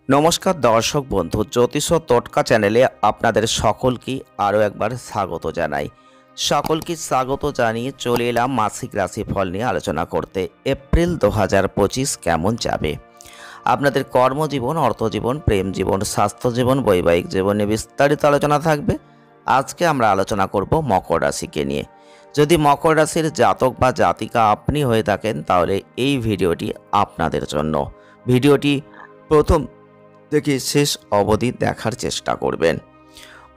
নমস্কার দর্শক বন্ধু, জ্যোতিষ টোটকা চ্যানেলে আপনাদের সকলকে আরও একবার স্বাগত জানাই। সকলকে স্বাগত জানিয়ে চলে এলাম মাসিক রাশিফল নিয়ে আলোচনা করতে। এপ্রিল 2025 কেমন যাবে? আপনাদের কর্মজীবন, অর্থজীবন, প্রেম জীবন, স্বাস্থ্য জীবন, বৈবাহিক জীবনে বিস্তারিত আলোচনা থাকবে। আজকে আমরা আলোচনা করব মকর রাশিকে নিয়ে। যদি মকর রাশির জাতক বা জাতিকা আপনি হয়ে থাকেন তাহলে এই ভিডিওটি আপনাদের জন্য। ভিডিওটি প্রথম থেকে শেষ অবধি দেখার চেষ্টা করবেন।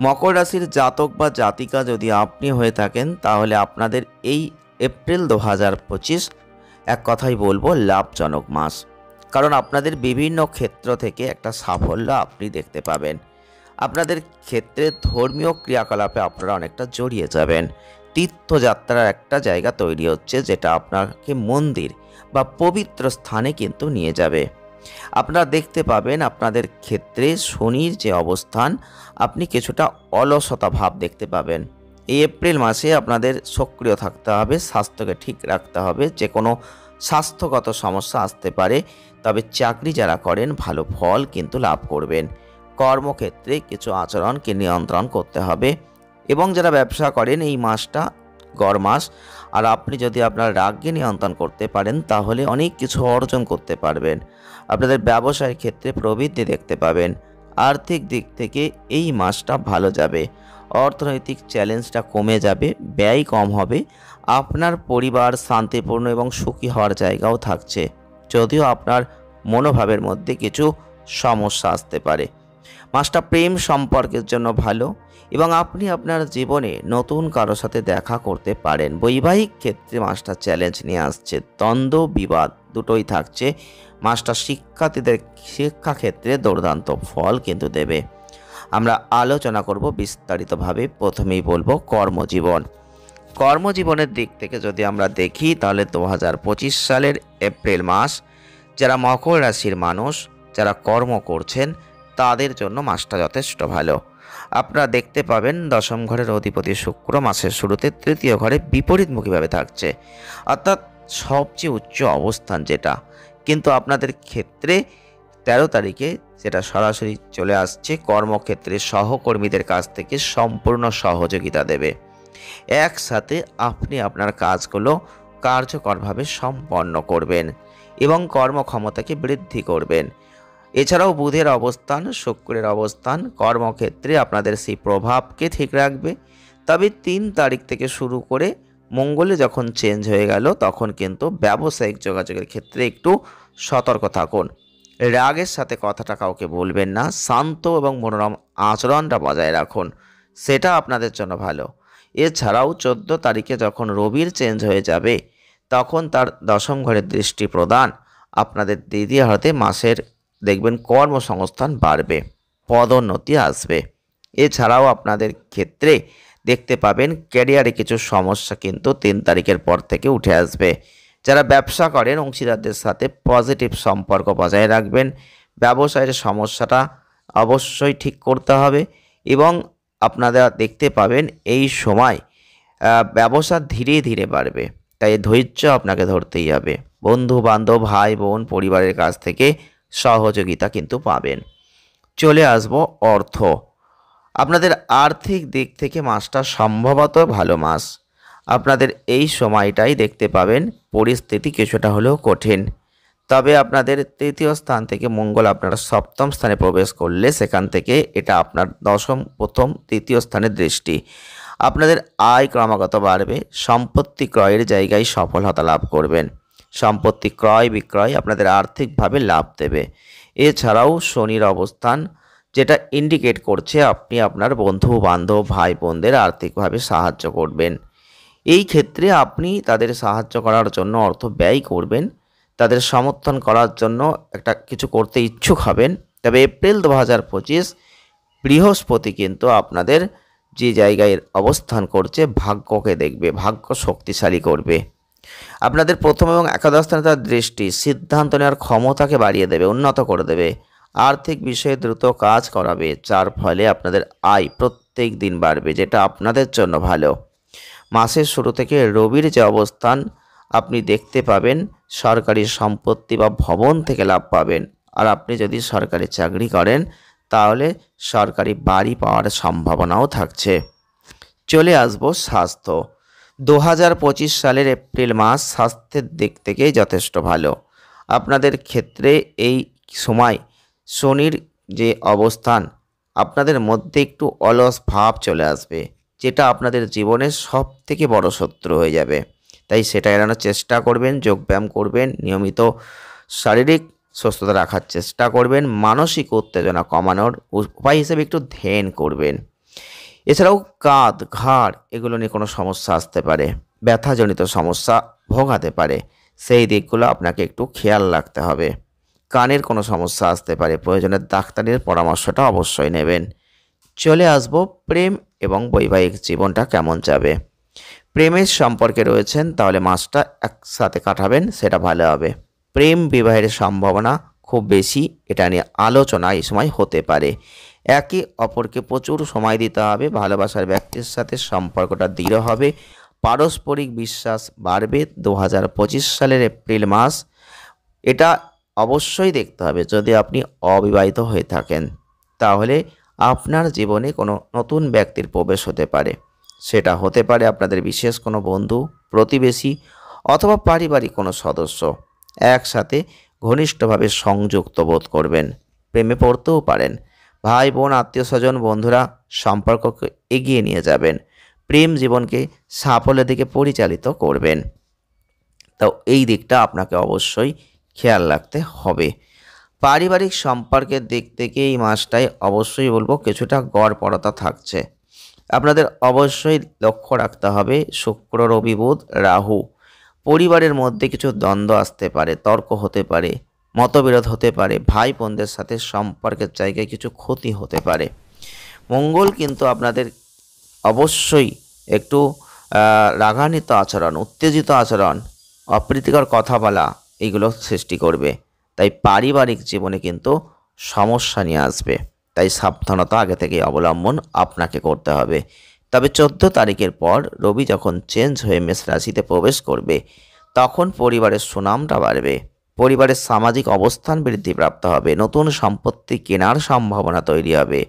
মকর রাশির জাতক বা জাতিকা যদি আপনি হয়ে থাকেন তাহলে আপনাদের এই এপ্রিল 2025 এক কথাই বলবো লাভজনক মাস। কারণ আপনাদের বিভিন্ন ক্ষেত্র থেকে একটা সাফল্য আপনি দেখতে পাবেন। আপনাদের ক্ষেত্রে ধর্মীয় ক্রিয়াকলাপে আপনারা অনেকটা জড়িয়ে যাবেন। তীর্থযাত্রার একটা জায়গা তৈরি হচ্ছে, যেটা আপনাকে মন্দির বা পবিত্র স্থানে কিন্তু নিয়ে যাবে। আপনারা দেখতে পাবেন আপনাদের ক্ষেত্রে শনির যে অবস্থান, আপনি কিছুটা অলসতা ভাব দেখতে পাবেন। এই এপ্রিল মাসে আপনাদের সক্রিয় থাকতে হবে, স্বাস্থ্যকে ঠিক রাখতে হবে। যে কোনো স্বাস্থ্যগত সমস্যা আসতে পারে, তবে চাকরি যারা করেন ভালো ফল কিন্তু লাভ করবেন। কর্মক্ষেত্রে কিছু আচরণকে নিয়ন্ত্রণ করতে হবে। এবং যারা ব্যবসা করেন এই মাসটা গড় মাস, আর আপনি যদি আপনার রাগকে নিয়ন্ত্রণ করতে পারেন তাহলে অনেক কিছু অর্জন করতে পারবেন। আপনাদের ব্যবসায়ের ক্ষেত্রে প্রবৃদ্ধি দেখতে পাবেন। আর্থিক দিক থেকে এই মাসটা ভালো যাবে। অর্থনৈতিক চ্যালেঞ্জটা কমে যাবে, ব্যয় কম হবে। আপনার পরিবার শান্তিপূর্ণ এবং সুখী হওয়ার জায়গাও থাকছে, যদিও আপনার মনোভাবের মধ্যে কিছু সমস্যা আসতে পারে। মাসটা প্রেম সম্পর্কের জন্য ভালো এবং আপনি আপনার জীবনে নতুন কারো সাথে দেখা করতে পারেন। বৈবাহিক ক্ষেত্রে মাসটা চ্যালেঞ্জ নিয়ে আসছে, দ্বন্দ্ব বিবাদ দুটোই থাকছে। মাসটা শিক্ষার্থীদের শিক্ষাক্ষেত্রে দুর্দান্ত ফল কিন্তু দেবে। আমরা আলোচনা করব বিস্তারিতভাবে। প্রথমেই বলবো কর্মজীবন। কর্মজীবনের দিক থেকে যদি আমরা দেখি তাহলে 2025 সালের এপ্রিল মাস যারা মকর রাশির মানুষ, যারা কর্ম করছেন তাদের জন্য মাসটা যথেষ্ট ভালো। আপনারা দেখতে পাবেন দশম ঘরের অধিপতি শুক্র মাসের শুরুতে তৃতীয় ঘরে বিপরীতমুখীভাবে থাকছে, অর্থাৎ সবচেয়ে উচ্চ অবস্থান যেটা। কিন্তু আপনাদের ক্ষেত্রে 13 তারিখে যেটা সরাসরি চলে আসছে, কর্মক্ষেত্রে সহকর্মীদের কাছ থেকে সম্পূর্ণ সহযোগিতা দেবে। একসাথে আপনি আপনার কাজগুলো কার্যকরভাবে সম্পন্ন করবেন এবং কর্মক্ষমতাকে বৃদ্ধি করবেন। এছাড়াও বুধের অবস্থান, শুক্রের অবস্থান কর্মক্ষেত্রে আপনাদের সেই প্রভাবকে ঠিক রাখবে। তবে 3 তারিখ থেকে শুরু করে মঙ্গলে যখন চেঞ্জ হয়ে গেল, তখন কিন্তু ব্যবসায়িক যোগাযোগের ক্ষেত্রে একটু সতর্ক থাকুন। রাগের সাথে কথাটা কাউকে বলবেন না, শান্ত এবং মনোরম আচরণটা বজায় রাখুন, সেটা আপনাদের জন্য ভালো। এছাড়াও 14 তারিখে যখন রবির চেঞ্জ হয়ে যাবে, তখন তার দশম ঘরের দৃষ্টি প্রদান আপনাদের দ্বিতীয় হাতে মাসের দেখবেন কর্মসংস্থান বাড়বে, পদোন্নতি আসবে। এছাড়াও আপনাদের ক্ষেত্রে দেখতে পাবেন ক্যারিয়ারে কিছু সমস্যা কিন্তু 3 তারিখের পর থেকে উঠে আসবে। যারা ব্যবসা করেন অংশীদারদের সাথে পজিটিভ সম্পর্ক বজায় রাখবেন। ব্যবসায়ের সমস্যাটা অবশ্যই ঠিক করতে হবে এবং আপনারা দেখতে পাবেন এই সময় ব্যবসা ধীরে ধীরে বাড়বে, তাই ধৈর্য আপনাকে ধরতেই হবে। বন্ধু বান্ধব, ভাই বোন, পরিবারের কাছ থেকে সহযোগিতা কিন্তু পাবেন। চলে আসব অর্থ। আপনাদের আর্থিক দিক থেকে মাসটা সম্ভবত ভালো মাস। আপনাদের এই সময়টাই দেখতে পাবেন পরিস্থিতি কিছুটা হলেও কঠিন, তবে আপনাদের তৃতীয় স্থান থেকে মঙ্গল আপনারা সপ্তম স্থানে প্রবেশ করলে সেখান থেকে এটা আপনার দশম, প্রথম, তৃতীয় স্থানের দৃষ্টি। আপনাদের আয় ক্রমাগত বাড়বে। সম্পত্তি ক্রয়ের জায়গায় সফলতা লাভ করবেন। সম্পত্তি ক্রয় বিক্রয় আপনাদের আর্থিকভাবে লাভ দেবে। এছাড়াও শনির অবস্থান যেটা ইন্ডিকেট করছে আপনি আপনার বন্ধু বান্ধব, ভাই বোনদের আর্থিকভাবে সাহায্য করবেন। এই ক্ষেত্রে আপনি তাদের সাহায্য করার জন্য অর্থ ব্যয় করবেন, তাদের সমর্থন করার জন্য একটা কিছু করতে ইচ্ছুক হবেন। তবে এপ্রিল 2025 বৃহস্পতি কিন্তু আপনাদের যে জায়গায় অবস্থান করছে ভাগ্যকে দেখবে, ভাগ্য শক্তিশালী করবে। আপনাদের প্রথম এবং একাদশ স্থানে তার দৃষ্টি সিদ্ধান্ত নেওয়ার ক্ষমতাকে বাড়িয়ে দেবে, উন্নত করে দেবে। আর্থিক বিষয়ে দ্রুত কাজ করাবে, যার ফলে আপনাদের আয় প্রত্যেক দিন বাড়বে, যেটা আপনাদের জন্য ভালো। মাসের শুরু থেকে রবির যে অবস্থান আপনি দেখতে পাবেন সরকারি সম্পত্তি বা ভবন থেকে লাভ পাবেন। আর আপনি যদি সরকারি চাকরি করেন তাহলে সরকারি বাড়ি পাওয়ার সম্ভাবনাও থাকছে। চলে আসবো স্বাস্থ্য। 2025 সালের এপ্রিল মাস স্বাস্থ্যের দিক থেকেই যথেষ্ট ভালো। আপনাদের ক্ষেত্রে এই সময় শনির যে অবস্থান, আপনাদের মধ্যে একটু অলস ভাব চলে আসবে, যেটা আপনাদের জীবনের সব থেকে বড় শত্রু হয়ে যাবে। তাই সেটা এড়ানোর চেষ্টা করবেন, যোগব্যায়াম করবেন, নিয়মিত শারীরিক সুস্থতা রাখার চেষ্টা করবেন, মানসিক উত্তেজনা কমানোর উপায় হিসেবে একটু ধ্যান করবেন। এছাড়াও কাঁধ, ঘাড় এগুলো নিয়ে কোনো সমস্যা আসতে পারে, ব্যথাজনিত সমস্যা ভোগাতে পারে, সেই দিকগুলো আপনাকে একটু খেয়াল রাখতে হবে। কানের কোনো সমস্যা আসতে পারে, প্রয়োজনে ডাক্তারের পরামর্শটা অবশ্যই নেবেন। চলে আসব প্রেম এবং বৈবাহিক জীবনটা কেমন যাবে। প্রেমের সম্পর্কে রয়েছেন তাহলে মাসটা একসাথে কাটাবেন, সেটা ভালো হবে। প্রেম বিবাহের সম্ভাবনা খুব বেশি, এটা নিয়ে আলোচনা এই সময় হতে পারে। একে অপরকে প্রচুর সময় দিতে হবে, ভালোবাসার ব্যক্তির সাথে সম্পর্কটা দৃঢ় হবে, পারস্পরিক বিশ্বাস বাড়বে। 2025 সালের এপ্রিল মাস, এটা অবশ্যই দেখতে হবে। যদি আপনি অবিবাহিত হয়ে থাকেন তাহলে আপনার জীবনে কোনো নতুন ব্যক্তির প্রবেশ হতে পারে। সেটা হতে পারে আপনাদের বিশেষ কোনো বন্ধু, প্রতিবেশী অথবা পারিবারিক কোনো সদস্য। একসাথে ঘনিষ্ঠভাবে সংযুক্ত বোধ করবেন, প্রেমে পড়তেও পারেন। ভাই বোন, আত্মীয় স্বজন, বন্ধুরা সম্পর্ককে এগিয়ে নিয়ে যাবেন, প্রেম জীবনকে সাফল্যের দিকে পরিচালিত করবেন। তো এই দিকটা আপনাকে অবশ্যই খেয়াল রাখতে হবে। পারিবারিক সম্পর্কের দিক থেকে এই মাসটায় অবশ্যই বলবো কিছুটা গড়পড়তা থাকছে। আপনাদের অবশ্যই লক্ষ্য রাখতে হবে শুক্র, রবি, বুধ, রাহু। পরিবারের মধ্যে কিছু দ্বন্দ্ব আসতে পারে, তর্ক হতে পারে, মতবিরোধ হতে পারে, ভাই বোনদের সাথে সম্পর্কের জায়গায় কিছু ক্ষতি হতে পারে। মঙ্গল কিন্তু আপনাদের অবশ্যই একটু রাগান্বিত আচরণ, উত্তেজিত আচরণ, অপ্রীতিকর কথা বলা এইগুলো সৃষ্টি করবে। তাই পারিবারিক জীবনে কিন্তু সমস্যা নিয়ে আসবে। তাই সাবধানতা আগে থেকে অবলম্বন আপনাকে করতে হবে। তবে 14 তারিখের পর রবি যখন চেঞ্জ হয়ে মেষ রাশিতে প্রবেশ করবে তখন পরিবারের সুনামটা বাড়বে, পরিবারের সামাজিক অবস্থান বৃদ্ধিপ্রাপ্ত হবে, নতুন সম্পত্তি কেনার সম্ভাবনা তৈরি হবে।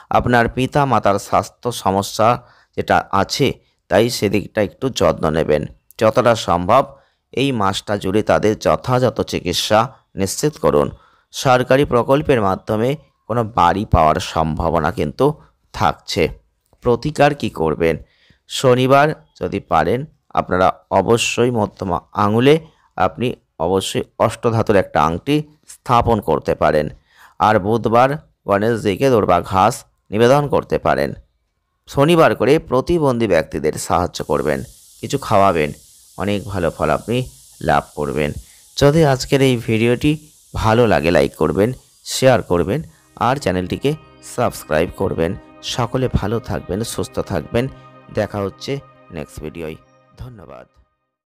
আপনার পিতা মাতার স্বাস্থ্য সমস্যা যেটা আছে, তাই সেদিকটা একটু যত্ন নেবেন। যতটা সম্ভব এই মাসটা জুড়ে তাদের যথাযথ চিকিৎসা নিশ্চিত করুন। সরকারি প্রকল্পের মাধ্যমে কোনো বাড়ি পাওয়ার সম্ভাবনা কিন্তু থাকছে। প্রতিকার কি করবেন? শনিবার যদি পারেন আপনারা অবশ্যই মধ্যমা আঙুলে আপনি অবশ্যই অষ্টধাতুর একটা আংটি স্থাপন করতে পারেন। আর বুধবার গণেশজিকে দূর্বা ঘাস নিবেদন করতে পারেন। শনিবার করে প্রতিবন্ধী ব্যক্তিদের সাহায্য করবেন, কিছু খাওয়াবেন, অনেক ভালো ফল আপনি লাভ করবেন। যদি আজকের এই ভিডিওটি ভালো লাগে লাইক করবেন, শেয়ার করবেন আর চ্যানেলটিকে সাবস্ক্রাইব করবেন। সকলে ভালো থাকবেন, সুস্থ থাকবেন। দেখা হচ্ছে নেক্সট ভিডিওয়। ধন্যবাদ।